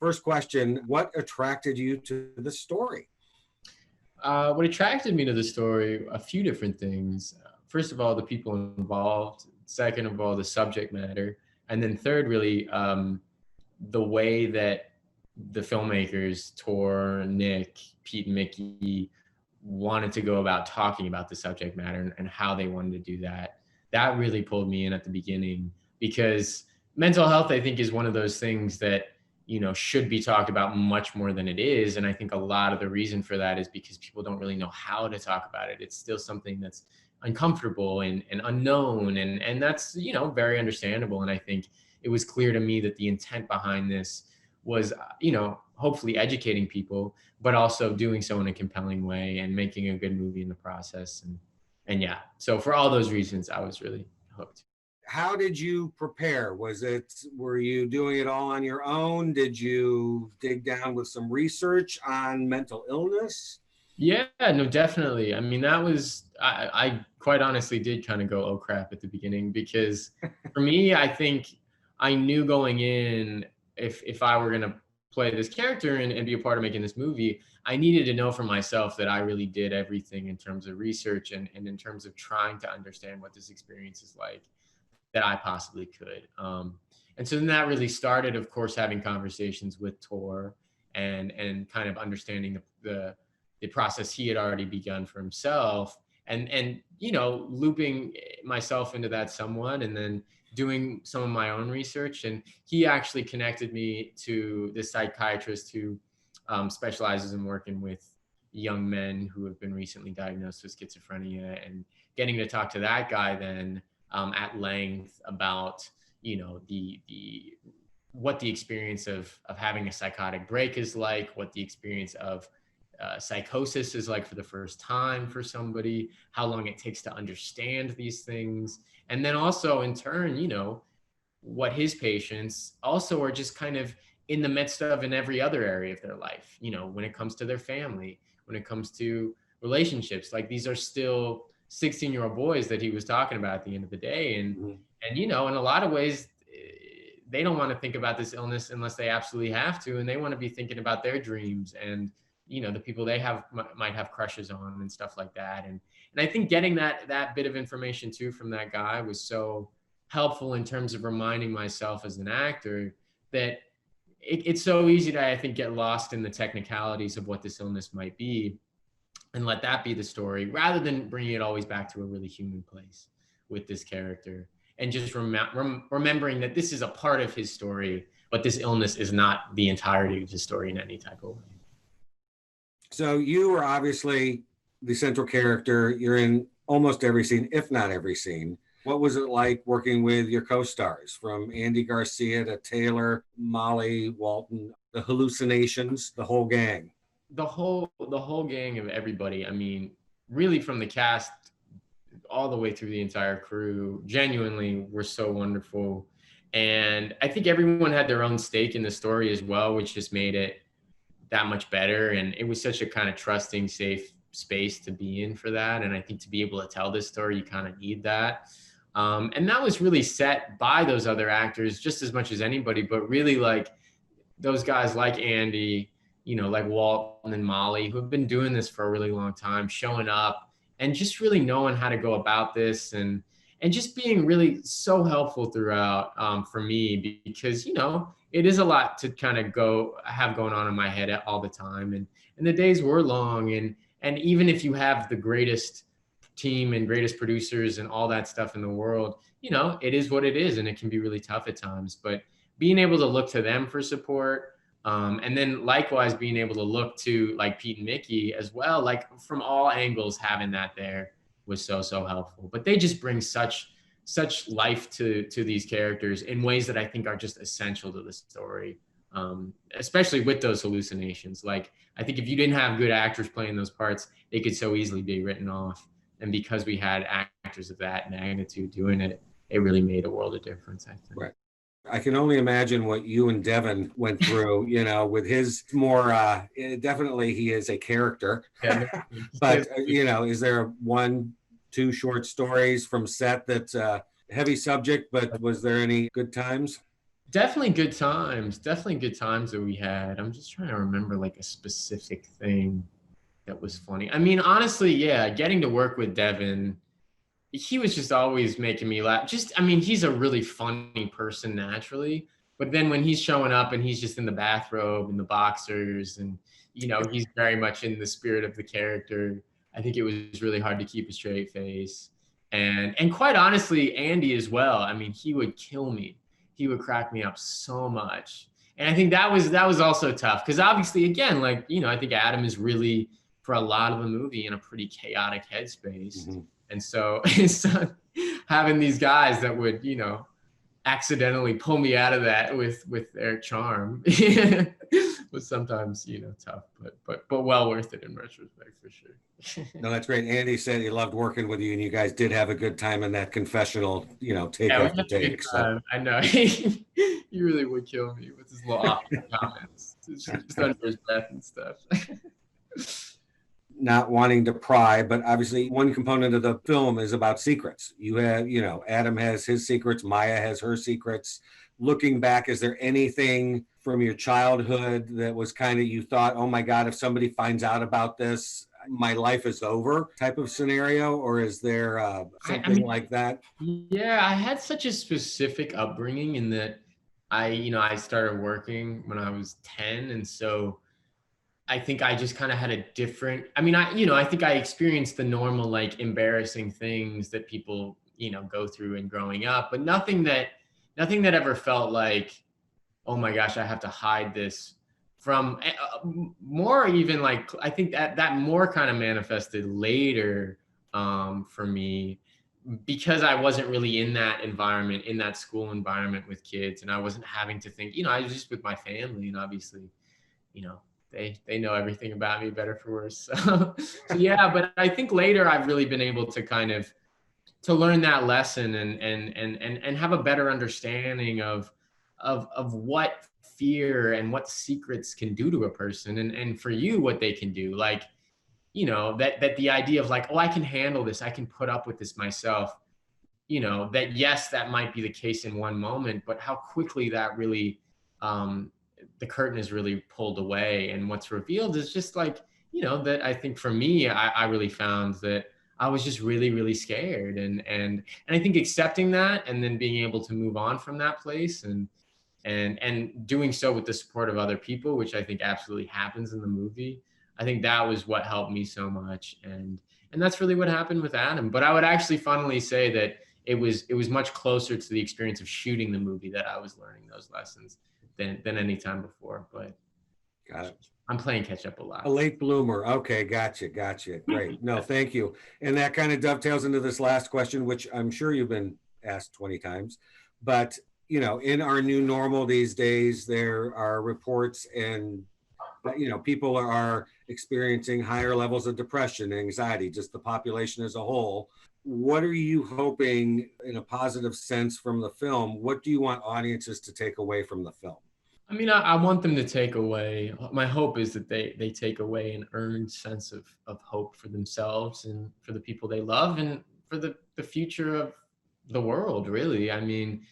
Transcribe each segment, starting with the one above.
first question, what attracted you to the story? What attracted me to the story, a few different things. First of all, the people involved. Second of all, the subject matter. And then third, really, the way that the filmmakers, Tor, Nick, Pete, and Mickey, wanted to go about talking about the subject matter and how they wanted to do that. That really pulled me in at the beginning, because mental health, I think, is one of those things that, should be talked about much more than it is. And I think a lot of the reason for that is because people don't really know how to talk about it. It's still something that's uncomfortable and unknown. And that's, very understandable. And I think it was clear to me that the intent behind this was, hopefully educating people, but also doing so in a compelling way and making a good movie in the process. And yeah, so for all those reasons, I was really hooked. How did you prepare? Were you doing it all on your own? Did you dig down with some research on mental illness? Yeah, no, definitely. I mean, that was, I quite honestly did kind of go, oh crap, at the beginning, because for me, I think I knew going in, if I were going to play this character and be a part of making this movie, I needed to know for myself that I really did everything in terms of research and in terms of trying to understand what this experience is like, that I possibly could. And so then that really started, of course, having conversations with Tor and kind of understanding the process he had already begun for himself, and looping myself into that somewhat, and then doing some of my own research. And he actually connected me to this psychiatrist who specializes in working with young men who have been recently diagnosed with schizophrenia, and getting to talk to that guy then at length about the what the experience of having a psychotic break is like, what the experience of psychosis is like for the first time for somebody, how long it takes to understand these things, and then also in turn, what his patients also are just kind of in the midst of in every other area of their life, when it comes to their family, when it comes to relationships. Like, these are still 16-year-old boys that he was talking about at the end of the day. And in a lot of ways, they don't want to think about this illness unless they absolutely have to. And they want to be thinking about their dreams and, the people they might have crushes on and stuff like that. And I think getting that bit of information too from that guy was so helpful in terms of reminding myself as an actor that it's so easy to, I think, get lost in the technicalities of what this illness might be, and let that be the story, rather than bringing it always back to a really human place with this character, and just remembering that this is a part of his story, but this illness is not the entirety of his story in any type of way. So you were obviously the central character. You're in almost every scene, if not every scene. What was it like working with your co-stars, from Andy Garcia to Taylor, Molly, Walton, the hallucinations, the whole gang? The whole gang of everybody. I mean, really, from the cast all the way through the entire crew, genuinely were so wonderful. And I think everyone had their own stake in the story as well, which just made it that much better. And it was such a kind of trusting, safe space to be in for that. And I think to be able to tell this story, you kind of need that. And that was really set by those other actors just as much as anybody, but really like those guys like Andy, like Walton and Molly, who have been doing this for a really long time, showing up and just really knowing how to go about this, and just being really so helpful throughout for me, because, it is a lot to kind of have going on in my head all the time. And the days were long. And even if you have the greatest team and greatest producers and all that stuff in the world, it is what it is. And it can be really tough at times, but being able to look to them for support, and then likewise being able to look to like Pete and Mickey as well, like from all angles, having that there was so helpful. But they just bring such life to these characters in ways that I think are just essential to the story, especially with those hallucinations. Like, I think if you didn't have good actors playing those parts, they could so easily be written off. And because we had actors of that magnitude doing it, it really made a world of difference, I think. Right. I can only imagine what you and Devin went through, with his more, definitely he is a character. Yeah. But, is there 1-2 short stories from set that's a heavy subject, but was there any good times? Definitely good times. Definitely good times that we had. I'm just trying to remember like a specific thing that was funny. I mean, honestly, yeah, getting to work with Devin, he was just always making me laugh. Just, I mean, he's a really funny person naturally, but then when he's showing up and he's just in the bathrobe and the boxers, and he's very much in the spirit of the character. I think it was really hard to keep a straight face, and quite honestly, Andy as well. I mean, he would kill me. He would crack me up so much, and I think that was also tough because obviously, again, like I think Adam is really for a lot of the movie in a pretty chaotic headspace. Mm-hmm. And so, so having these guys that would, accidentally pull me out of that with their charm was sometimes, tough, but well worth it in retrospect for sure. No, that's great. Andy said he loved working with you, and you guys did have a good time in that confessional, take Yeah, we after had a good take. So, time. I know he really would kill me with his little off comments, just under his breath and stuff. not wanting to pry, but obviously, one component of the film is about secrets. You have, Adam has his secrets, Maya has her secrets. Looking back, is there anything from your childhood that was kind of you thought, oh my God, if somebody finds out about this, my life is over type of scenario? Or is there I something mean, like that? yeah, I had such a specific upbringing in that I started working when I was 10. And so I think I just kind of had a different, I mean, I think I experienced the normal, like embarrassing things that people, go through in growing up, but nothing that ever felt like, oh my gosh, I have to hide this from more even like, I think that more kind of manifested later for me because I wasn't really in that environment, in that school environment with kids, and I wasn't having to think, I was just with my family, and obviously, you know, they know everything about me better for worse. So yeah, but I think later I've really been able to kind of to learn that lesson and have a better understanding of what fear and what secrets can do to a person, and for you what they can do, like that the idea of like, oh, I can handle this, I can put up with this myself, that yes, that might be the case in one moment, but how quickly that really the curtain is really pulled away, and what's revealed is just like, that I think for me, I really found that I was just really, really scared, and I think accepting that and then being able to move on from that place, and doing so with the support of other people, which I think absolutely happens in the movie. I think that was what helped me so much, and that's really what happened with Adam. But I would actually funnily say that it was much closer to the experience of shooting the movie that I was learning those lessons than any time before. But Got it. I'm playing catch up a A lot. late bloomer. Okay, gotcha, gotcha. Great. No, thank you. And that kind of dovetails into this last question, which I'm sure you've been asked 20 times. But, in our new normal these days, there are reports and people are experiencing higher levels of depression, anxiety, just the population as a whole. What are you hoping in a positive sense from the film? What do you want audiences to take away from the film? I mean, I want them to take away. My hope is that they take away an earned sense of hope for themselves and for the people they love and for the future of the world. Really, I mean,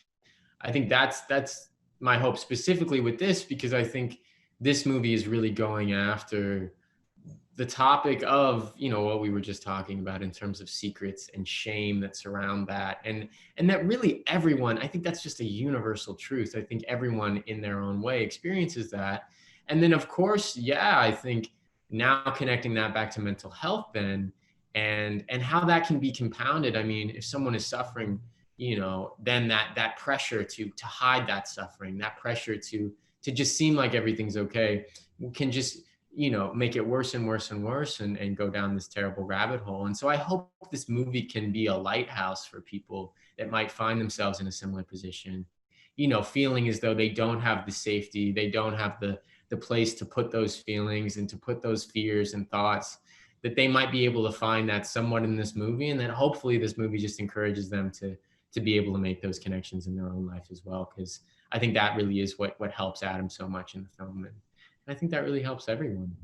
I think that's my hope specifically with this, because I think this movie is really going after the topic of what we were just talking about in terms of secrets and shame that surround that, and that really everyone, I think that's just a universal truth. I think everyone in their own way experiences that. And then of course, yeah, I think now connecting that back to mental health then, and how that can be compounded. I mean, if someone is suffering, then that pressure to hide that suffering, that pressure to just seem like everything's okay, can just make it worse and worse and worse, and go down this terrible rabbit hole. And so I hope this movie can be a lighthouse for people that might find themselves in a similar position, feeling as though they don't have the safety, they don't have the place to put those feelings and to put those fears and thoughts, that they might be able to find that somewhat in this movie, and that hopefully this movie just encourages them to be able to make those connections in their own life as well, because I think that really is what helps Adam so much in the film. And I think that really helps everyone.